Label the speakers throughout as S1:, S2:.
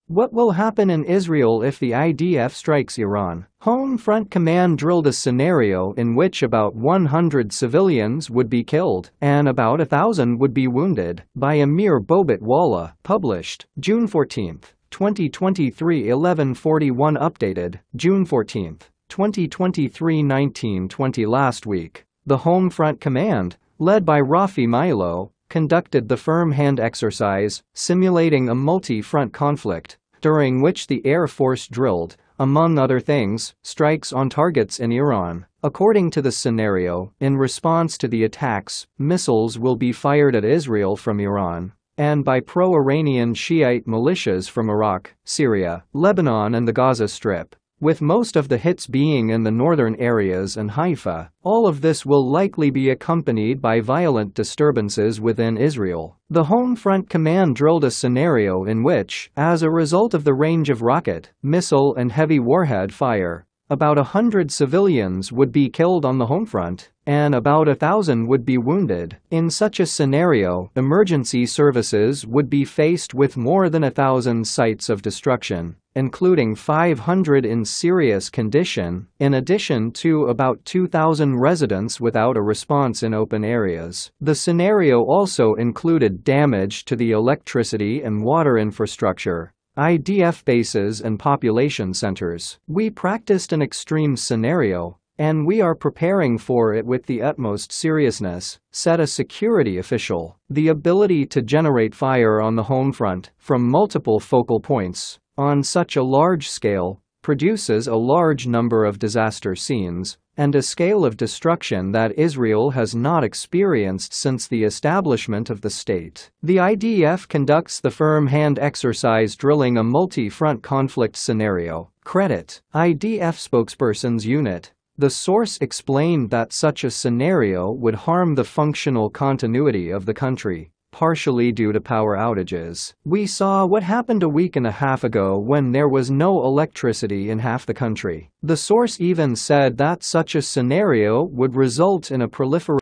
S1: What will happen in Israel if the IDF strikes Iran? Home Front Command drilled a scenario in which about 100 civilians would be killed and about 1,000 would be wounded, by AMIR BOHBOT WALLA, published June 14, 2023 11:41 updated, June 14, 2023 19:20 last week. The Home Front Command, led by Rafi Milo, conducted the firm hand exercise, simulating a multi-front conflict, during which the Air Force drilled, among other things, strikes on targets in Iran. According to the scenario, in response to the attacks, missiles will be fired at Israel from Iran and by pro-Iranian Shiite militias from Iraq, Syria, Lebanon and the Gaza Strip, with most of the hits being in the northern areas and Haifa. All of this will likely be accompanied by violent disturbances within Israel. The Home Front Command drilled a scenario in which, as a result of the range of rocket, missile and heavy warhead fire, about 100 civilians would be killed on the home front, and about 1,000 would be wounded. In such a scenario, emergency services would be faced with more than 1,000 sites of destruction, including 500 in serious condition, in addition to about 2,000 residents without a response in open areas. The scenario also included damage to the electricity and water infrastructure, IDF bases and population centers. We practiced an extreme scenario, and we are preparing for it with the utmost seriousness, said a security official. The ability to generate fire on the home front, from multiple focal points, on such a large scale, produces a large number of disaster scenes, and a scale of destruction that Israel has not experienced since the establishment of the state. The IDF conducts the firm hand exercise drilling a multi-front conflict scenario. Credit: IDF spokesperson's unit. The source explained that such a scenario would harm the functional continuity of the country, partially due to power outages. We saw what happened a week and a half ago when there was no electricity in half the country. The source even said that such a scenario would result in a proliferation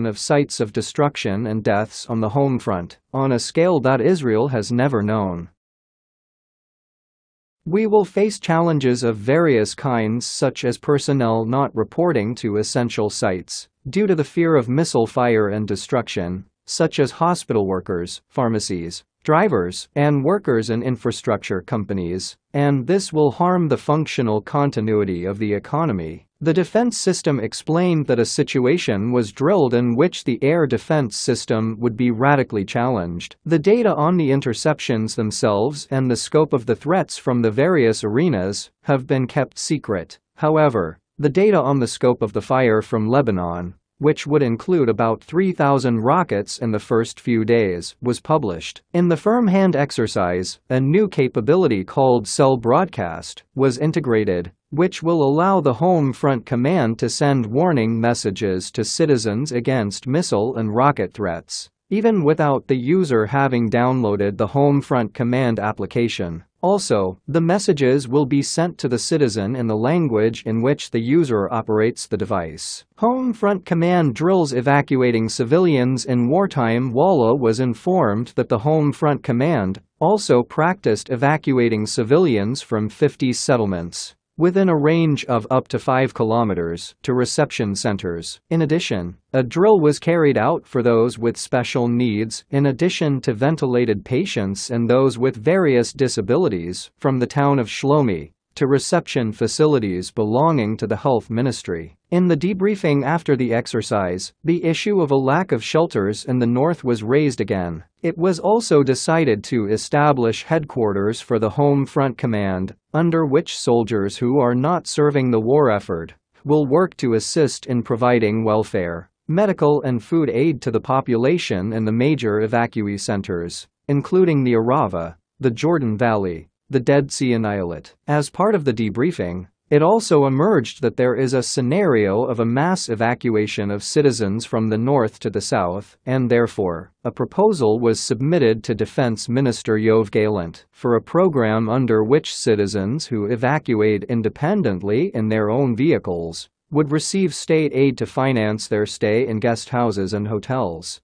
S1: of sites of destruction and deaths on the home front, on a scale that Israel has never known. We will face challenges of various kinds, such as personnel not reporting to essential sites, due to the fear of missile fire and destruction, such as hospital workers, pharmacies, drivers, and workers in infrastructure companies, and this will harm the functional continuity of the economy. The defense system explained that a situation was drilled in which the air defense system would be radically challenged. The data on the interceptions themselves and the scope of the threats from the various arenas have been kept secret. However, the data on the scope of the fire from Lebanon, which would include about 3,000 rockets in the first few days, was published. In the firm hand exercise, a new capability called cell broadcast was integrated, which will allow the Home Front Command to send warning messages to citizens against missile and rocket threats, even without the user having downloaded the Home Front Command application. Also, the messages will be sent to the citizen in the language in which the user operates the device. Home Front Command drills evacuating civilians in wartime. WALLA was informed that the Home Front Command also practiced evacuating civilians from 50 settlements, within a range of up to 5 kilometers, to reception centers. In addition, a drill was carried out for those with special needs, in addition to ventilated patients and those with various disabilities, from the town of Shlomi to reception facilities belonging to the health ministry. In the debriefing after the exercise, the issue of a lack of shelters in the north was raised again. It was also decided to establish headquarters for the Home Front Command, under which soldiers who are not serving the war effort will work to assist in providing welfare, medical and food aid to the population in the major evacuee centers, including the Arava, the Jordan Valley, the Dead Sea and Eilat. As part of the debriefing, it also emerged that there is a scenario of a mass evacuation of citizens from the north to the south, and therefore, a proposal was submitted to Defense Minister Yoav Gallant for a program under which citizens who evacuate independently in their own vehicles would receive state aid to finance their stay in guest houses and hotels.